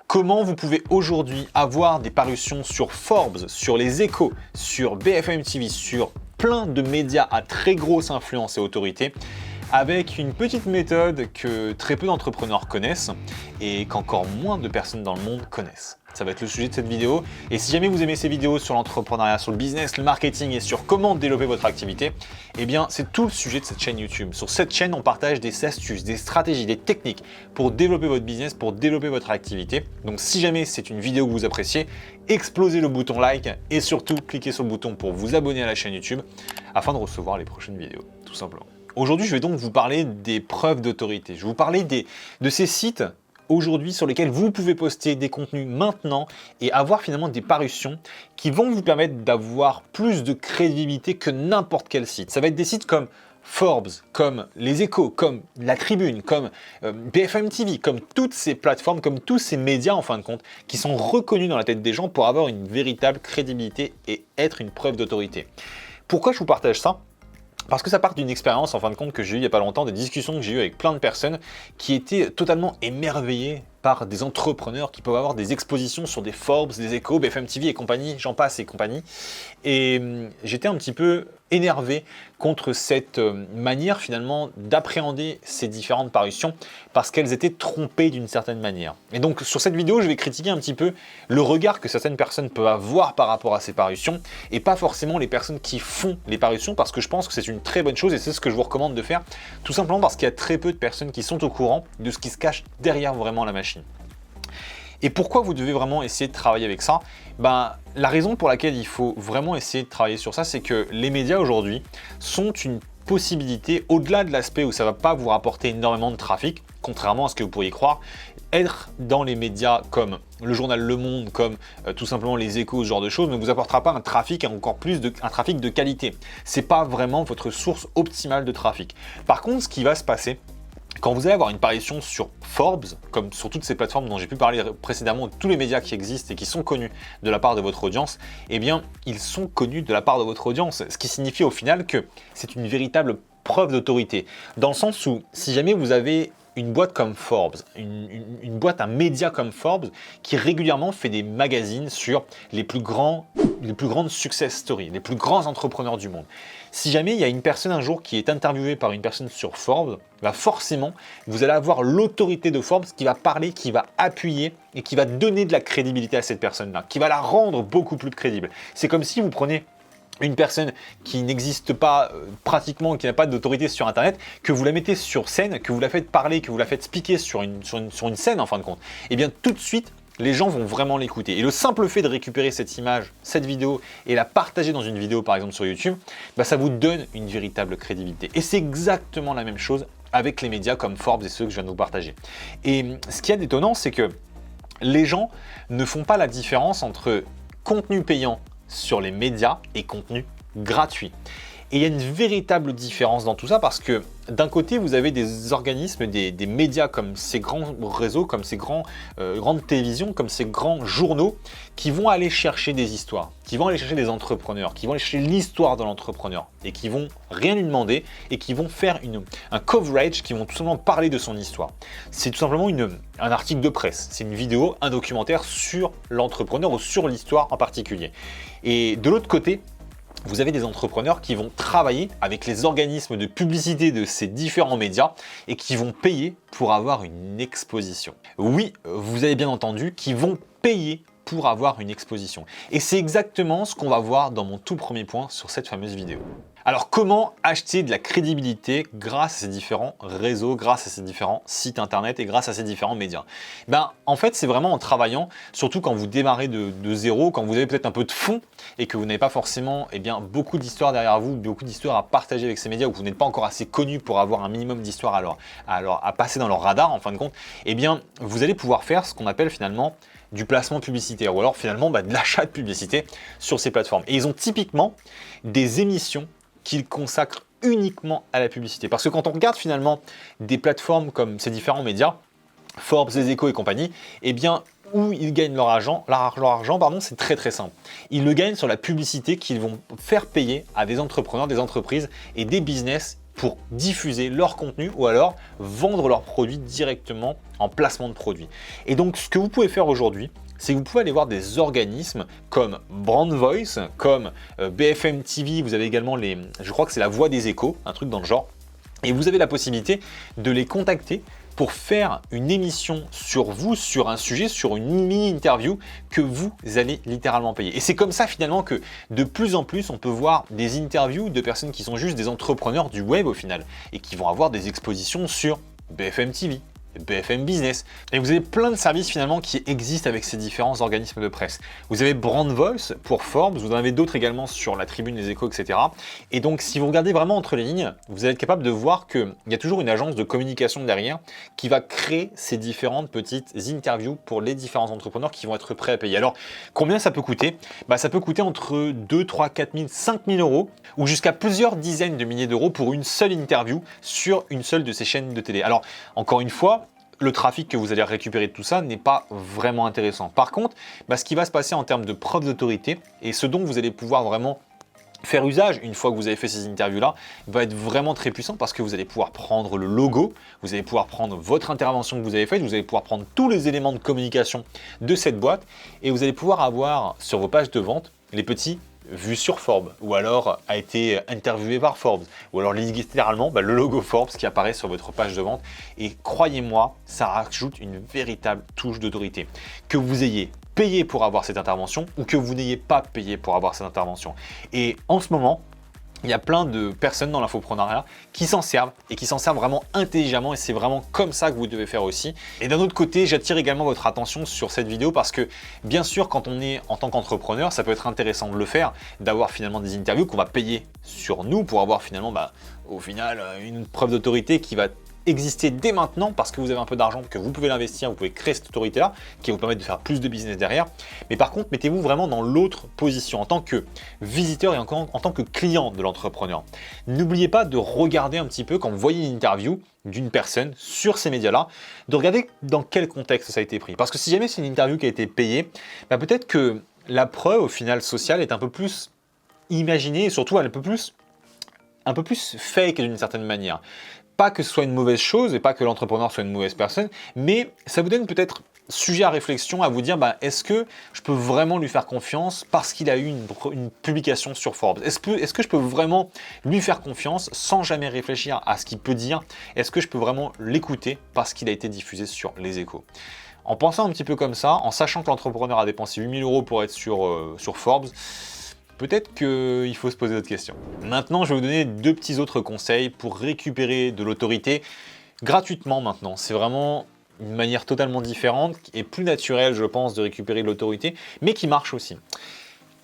Comment vous pouvez aujourd'hui avoir des parutions sur Forbes, sur Les Échos, sur BFM TV, sur plein de médias à très grosse influence et autorité, avec une petite méthode que très peu d'entrepreneurs connaissent et qu'encore moins de personnes dans le monde connaissent. Ça va être le sujet de cette vidéo. Et si jamais vous aimez ces vidéos sur l'entrepreneuriat, sur le business, le marketing et sur comment développer votre activité, eh bien c'est tout le sujet de cette chaîne YouTube. Sur cette chaîne, on partage des astuces, des stratégies, des techniques pour développer votre business, pour développer votre activité. Donc si jamais c'est une vidéo que vous appréciez, explosez le bouton like et surtout cliquez sur le bouton pour vous abonner à la chaîne YouTube afin de recevoir les prochaines vidéos, tout simplement. Aujourd'hui, je vais donc vous parler des preuves d'autorité. Je vais vous parler de ces sites aujourd'hui sur lesquels vous pouvez poster des contenus maintenant et avoir finalement des parutions qui vont vous permettre d'avoir plus de crédibilité que n'importe quel site. Ça va être des sites comme Forbes, comme Les Échos, comme La Tribune, comme BFM TV, comme toutes ces plateformes, comme tous ces médias en fin de compte, qui sont reconnus dans la tête des gens pour avoir une véritable crédibilité et être une preuve d'autorité. Pourquoi je vous partage ça ? Parce que ça part d'une expérience en fin de compte que j'ai eue il n'y a pas longtemps, des discussions que j'ai eues avec plein de personnes qui étaient totalement émerveillées par des entrepreneurs qui peuvent avoir des expositions sur des Forbes, des Échos, BFM TV et compagnie, j'en passe et compagnie. Et j'étais un petit peu énervé contre cette manière finalement d'appréhender ces différentes parutions parce qu'elles étaient trompées d'une certaine manière. Et donc sur cette vidéo, je vais critiquer un petit peu le regard que certaines personnes peuvent avoir par rapport à ces parutions et pas forcément les personnes qui font les parutions parce que je pense que c'est une très bonne chose et c'est ce que je vous recommande de faire tout simplement parce qu'il y a très peu de personnes qui sont au courant de ce qui se cache derrière vraiment la machine. Et pourquoi vous devez vraiment essayer de travailler avec ça ? La raison pour laquelle il faut vraiment essayer de travailler sur ça, c'est que les médias aujourd'hui sont une possibilité, au-delà de l'aspect où ça ne va pas vous rapporter énormément de trafic, contrairement à ce que vous pourriez croire, être dans les médias comme le journal Le Monde, comme tout simplement Les Échos, ce genre de choses, ne vous apportera pas un trafic et encore plus un trafic de qualité. Ce n'est pas vraiment votre source optimale de trafic. Par contre, ce qui va se passer, quand vous allez avoir une parution sur Forbes, comme sur toutes ces plateformes dont j'ai pu parler précédemment, tous les médias qui existent et qui sont connus de la part de votre audience, eh bien, ils sont connus de la part de votre audience, ce qui signifie au final que c'est une véritable preuve d'autorité. Dans le sens où, si jamais vous avez une boîte comme Forbes, une boîte, un média comme Forbes, qui régulièrement fait des magazines sur les plus grandes success stories, les plus grands entrepreneurs du monde. Si jamais il y a une personne un jour qui est interviewée par une personne sur Forbes, forcément, vous allez avoir l'autorité de Forbes qui va parler, qui va appuyer et qui va donner de la crédibilité à cette personne-là, qui va la rendre beaucoup plus crédible. C'est comme si vous prenez une personne qui n'existe pas pratiquement, qui n'a pas d'autorité sur Internet, que vous la mettez sur scène, que vous la faites parler, que vous la faites speaker sur une scène en fin de compte, et bien tout de suite, les gens vont vraiment l'écouter. Et le simple fait de récupérer cette image, cette vidéo, et la partager dans une vidéo par exemple sur YouTube, ça vous donne une véritable crédibilité. Et c'est exactement la même chose avec les médias comme Forbes et ceux que je viens de vous partager. Et ce qu'il y a d'étonnant, c'est que les gens ne font pas la différence entre contenu payant sur les médias et contenu gratuit. Et il y a une véritable différence dans tout ça parce que d'un côté, vous avez des organismes, des médias comme ces grands réseaux, comme ces grandes télévisions, comme ces grands journaux qui vont aller chercher des histoires, qui vont aller chercher des entrepreneurs, qui vont aller chercher l'histoire de l'entrepreneur et qui vont rien lui demander et qui vont faire un coverage, qui vont tout simplement parler de son histoire. C'est tout simplement un article de presse, c'est une vidéo, un documentaire sur l'entrepreneur ou sur l'histoire en particulier. Et de l'autre côté, vous avez des entrepreneurs qui vont travailler avec les organismes de publicité de ces différents médias et qui vont payer pour avoir une exposition. Oui, vous avez bien entendu, qui vont payer pour avoir une exposition. Et c'est exactement ce qu'on va voir dans mon tout premier point sur cette fameuse vidéo. Alors comment acheter de la crédibilité grâce à ces différents réseaux, grâce à ces différents sites internet et grâce à ces différents médias ? En fait, c'est vraiment en travaillant, surtout quand vous démarrez de zéro, quand vous avez peut-être un peu de fond et que vous n'avez pas forcément beaucoup d'histoires derrière vous, beaucoup d'histoires à partager avec ces médias ou que vous n'êtes pas encore assez connu pour avoir un minimum d'histoires à passer dans leur radar en fin de compte, vous allez pouvoir faire ce qu'on appelle finalement du placement publicitaire ou alors finalement de l'achat de publicité sur ces plateformes. Et ils ont typiquement des émissions qu'ils consacrent uniquement à la publicité. Parce que quand on regarde finalement des plateformes comme ces différents médias, Forbes, Les Échos et compagnie, où ils gagnent leur argent, c'est très très simple. Ils le gagnent sur la publicité qu'ils vont faire payer à des entrepreneurs, des entreprises et des business pour diffuser leur contenu ou alors vendre leurs produits directement en placement de produits. Et donc, ce que vous pouvez faire aujourd'hui, c'est que vous pouvez aller voir des organismes comme Brand Voice, comme BFM TV, vous avez également je crois que c'est la Voix des Échos, un truc dans le genre, et vous avez la possibilité de les contacter pour faire une émission sur vous, sur un sujet, sur une mini-interview que vous allez littéralement payer. Et c'est comme ça finalement que de plus en plus on peut voir des interviews de personnes qui sont juste des entrepreneurs du web au final et qui vont avoir des expositions sur BFM TV, BFM Business. Et vous avez plein de services finalement qui existent avec ces différents organismes de presse. Vous avez Brand Voice pour Forbes, vous en avez d'autres également sur la Tribune, les Échos, etc. Et donc si vous regardez vraiment entre les lignes, vous allez être capable de voir qu'il y a toujours une agence de communication derrière qui va créer ces différentes petites interviews pour les différents entrepreneurs qui vont être prêts à payer. Alors combien ça peut coûter? Ça peut coûter entre 2, 3, 4 000, 5 000 euros ou jusqu'à plusieurs dizaines de milliers d'euros pour une seule interview sur une seule de ces chaînes de télé. Alors encore une fois, le trafic que vous allez récupérer de tout ça n'est pas vraiment intéressant. Par contre, ce qui va se passer en termes de preuve d'autorité et ce dont vous allez pouvoir vraiment faire usage une fois que vous avez fait ces interviews-là va être vraiment très puissant parce que vous allez pouvoir prendre le logo, vous allez pouvoir prendre votre intervention que vous avez faite, vous allez pouvoir prendre tous les éléments de communication de cette boîte et vous allez pouvoir avoir sur vos pages de vente les petits vu sur Forbes, ou alors a été interviewé par Forbes, ou alors littéralement le logo Forbes qui apparaît sur votre page de vente. Et croyez-moi, ça rajoute une véritable touche d'autorité. Que vous ayez payé pour avoir cette intervention ou que vous n'ayez pas payé pour avoir cette intervention. Et en ce moment, il y a plein de personnes dans l'infoprenariat qui s'en servent et qui s'en servent vraiment intelligemment et c'est vraiment comme ça que vous devez faire aussi. Et d'un autre côté, j'attire également votre attention sur cette vidéo parce que bien sûr, quand on est en tant qu'entrepreneur, ça peut être intéressant de le faire, d'avoir finalement des interviews qu'on va payer sur nous pour avoir finalement au final une preuve d'autorité qui va exister dès maintenant parce que vous avez un peu d'argent, que vous pouvez l'investir, vous pouvez créer cette autorité-là qui va vous permettre de faire plus de business derrière. Mais par contre, mettez-vous vraiment dans l'autre position en tant que visiteur et en tant que client de l'entrepreneur. N'oubliez pas de regarder un petit peu quand vous voyez une interview d'une personne sur ces médias-là, de regarder dans quel contexte ça a été pris. Parce que si jamais c'est une interview qui a été payée, peut-être que la preuve au final sociale est un peu plus imaginée et surtout un peu plus fake d'une certaine manière. Pas que ce soit une mauvaise chose et pas que l'entrepreneur soit une mauvaise personne, mais ça vous donne peut-être sujet à réflexion, à vous dire est-ce que je peux vraiment lui faire confiance parce qu'il a eu une publication sur Forbes? Est-ce que je peux vraiment lui faire confiance sans jamais réfléchir à ce qu'il peut dire? Est-ce que je peux vraiment l'écouter parce qu'il a été diffusé sur les Échos? En pensant un petit peu comme ça, en sachant que l'entrepreneur a dépensé 8 000 euros pour être sur Forbes, peut-être qu'il faut se poser d'autres questions. Maintenant, je vais vous donner 2 petits autres conseils pour récupérer de l'autorité gratuitement maintenant. C'est vraiment une manière totalement différente et plus naturelle, je pense, de récupérer de l'autorité, mais qui marche aussi.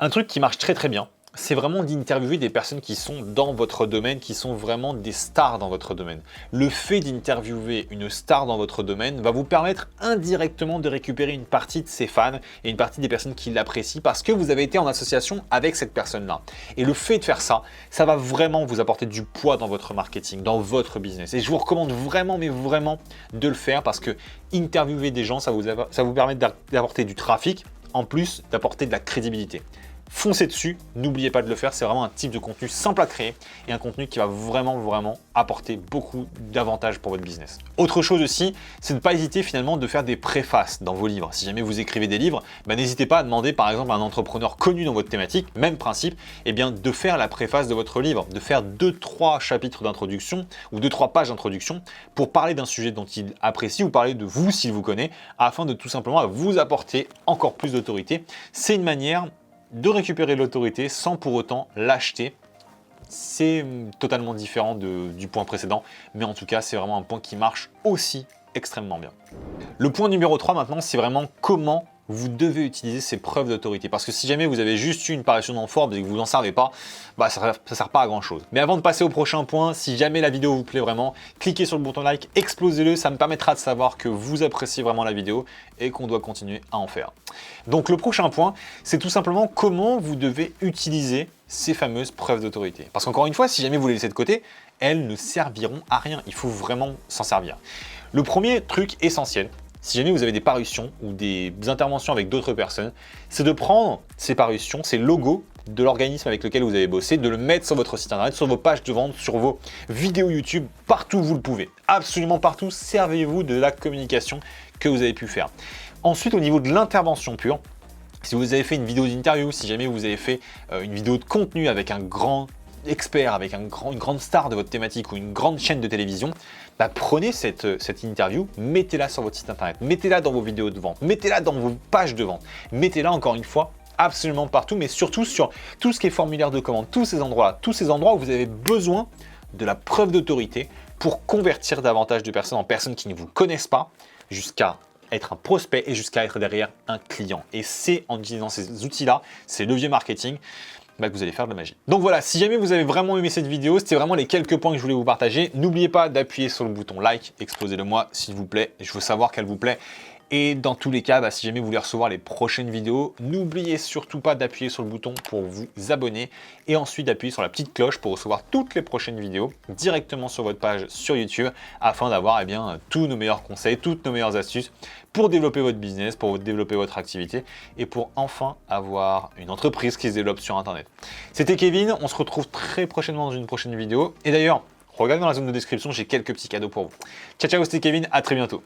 Un truc qui marche très très bien, c'est vraiment d'interviewer des personnes qui sont dans votre domaine, qui sont vraiment des stars dans votre domaine. Le fait d'interviewer une star dans votre domaine va vous permettre indirectement de récupérer une partie de ses fans et une partie des personnes qui l'apprécient parce que vous avez été en association avec cette personne-là. Et le fait de faire ça, ça va vraiment vous apporter du poids dans votre marketing, dans votre business. Et je vous recommande vraiment, mais vraiment de le faire parce que interviewer des gens, ça vous permet d'apporter du trafic, en plus d'apporter de la crédibilité. Foncez dessus, n'oubliez pas de le faire, c'est vraiment un type de contenu simple à créer et un contenu qui va vraiment apporter beaucoup d'avantages pour votre business. Autre chose aussi, c'est de ne pas hésiter finalement de faire des préfaces dans vos livres. Si jamais vous écrivez des livres, n'hésitez pas à demander par exemple à un entrepreneur connu dans votre thématique, même principe, de faire la préface de votre livre, de faire 2-3 chapitres d'introduction ou 2-3 pages d'introduction pour parler d'un sujet dont il apprécie ou parler de vous s'il vous connaît, afin de tout simplement vous apporter encore plus d'autorité. C'est une manière de récupérer l'autorité sans pour autant l'acheter. C'est totalement différent du point précédent, mais en tout cas, c'est vraiment un point qui marche aussi extrêmement bien. Le point numéro 3 maintenant, c'est vraiment comment vous devez utiliser ces preuves d'autorité. Parce que si jamais vous avez juste eu une parution dans Forbes et que vous n'en servez pas, ça ne sert pas à grand chose. Mais avant de passer au prochain point, si jamais la vidéo vous plaît vraiment, cliquez sur le bouton like, explosez-le, ça me permettra de savoir que vous appréciez vraiment la vidéo et qu'on doit continuer à en faire. Donc le prochain point, c'est tout simplement comment vous devez utiliser ces fameuses preuves d'autorité. Parce qu'encore une fois, si jamais vous les laissez de côté, elles ne serviront à rien. Il faut vraiment s'en servir. Le premier truc essentiel, si jamais vous avez des parutions ou des interventions avec d'autres personnes, c'est de prendre ces parutions, ces logos de l'organisme avec lequel vous avez bossé, de le mettre sur votre site internet, sur vos pages de vente, sur vos vidéos YouTube, partout où vous le pouvez. Absolument partout, servez-vous de la communication que vous avez pu faire. Ensuite, au niveau de l'intervention pure, si vous avez fait une vidéo d'interview, si jamais vous avez fait une vidéo de contenu avec un grand expert, avec une grande star de votre thématique ou une grande chaîne de télévision, bah prenez cette interview, mettez-la sur votre site internet, mettez-la dans vos vidéos de vente, mettez-la dans vos pages de vente, mettez-la encore une fois absolument partout, mais surtout sur tout ce qui est formulaire de commande, tous ces endroits où vous avez besoin de la preuve d'autorité pour convertir davantage de personnes en personnes qui ne vous connaissent pas, jusqu'à être un prospect et jusqu'à être derrière un client. Et c'est en utilisant ces outils-là, ces leviers marketing, que vous allez faire de la magie. Donc voilà, si jamais vous avez vraiment aimé cette vidéo, c'était vraiment les quelques points que je voulais vous partager. N'oubliez pas d'appuyer sur le bouton like, explosez-le moi s'il vous plaît, je veux savoir qu'elle vous plaît. Et dans tous les cas, bah, si jamais vous voulez recevoir les prochaines vidéos, n'oubliez surtout pas d'appuyer sur le bouton pour vous abonner et ensuite d'appuyer sur la petite cloche pour recevoir toutes les prochaines vidéos directement sur votre page sur YouTube afin d'avoir tous nos meilleurs conseils, toutes nos meilleures astuces pour développer votre business, pour développer votre activité et pour enfin avoir une entreprise qui se développe sur Internet. C'était Kevin, on se retrouve très prochainement dans une prochaine vidéo. Et d'ailleurs, regardez dans la zone de description, j'ai quelques petits cadeaux pour vous. Ciao, ciao, c'était Kevin, à très bientôt.